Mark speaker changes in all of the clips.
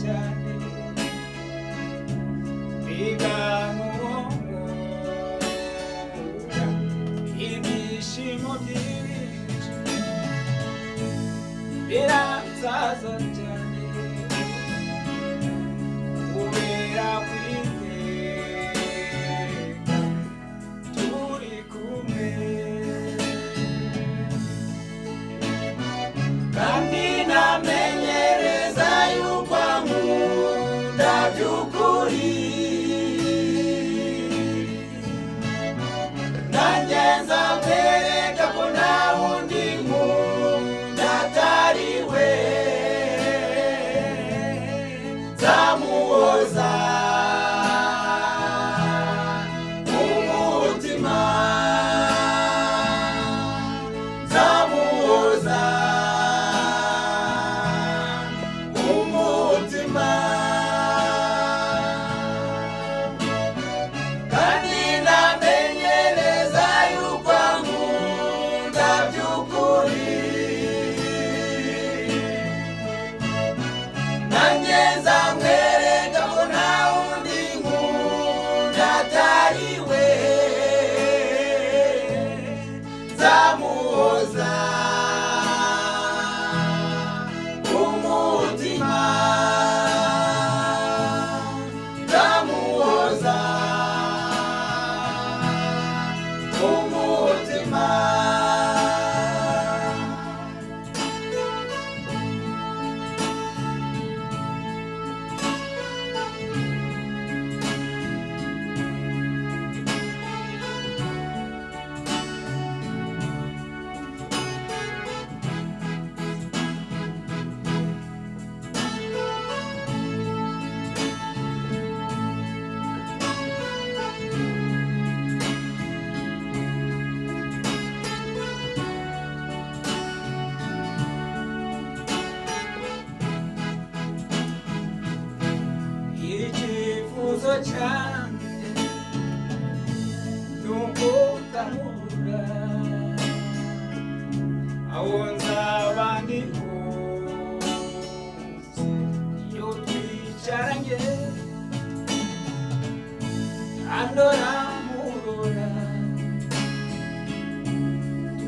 Speaker 1: cyane biganumura ibyishimo byinshi biransaza cyane kubera kwiteka turi kumwe kandi namenyereza yuko ankunda by'ukuri nanjye nzamwereka ko nta wundi nkunda atari we nzamuhoza umutima nzamuhoza umutima kandi namenyereza yuko ankunda by'ukuri nanjye nzamwereka ko nta wundi nkunda atari we nzamuhoza umutima nzamuhoza umutima icyifuzo cyanjye n'umutamura aho nzaba ndi hose iyo twicaranye andora murora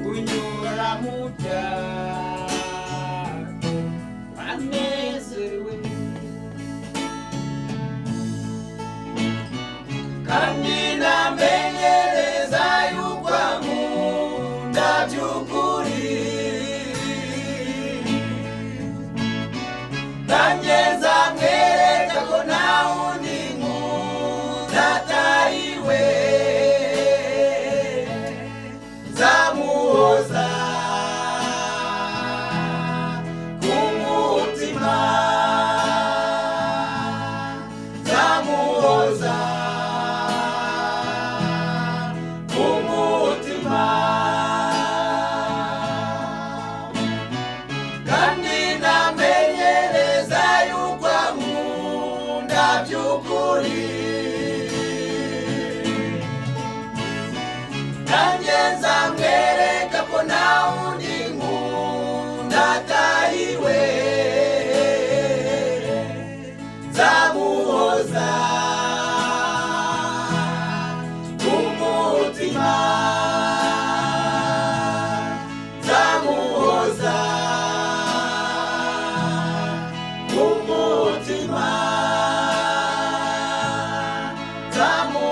Speaker 1: tunyura mu byago banezerewe kandi namenyereza yuko ankunda by'ukuri nanjye nzamwereka ko nta wundi nkunda atari we nzamuhoza ku mutima nzamuhoza umutima kandi namenyereza yuko ankunda by'ukuri nanjye nzamwereka ko nta wundi nkunda atari we nzamuhoza umutima nzamuhoza umutima nzamuhoza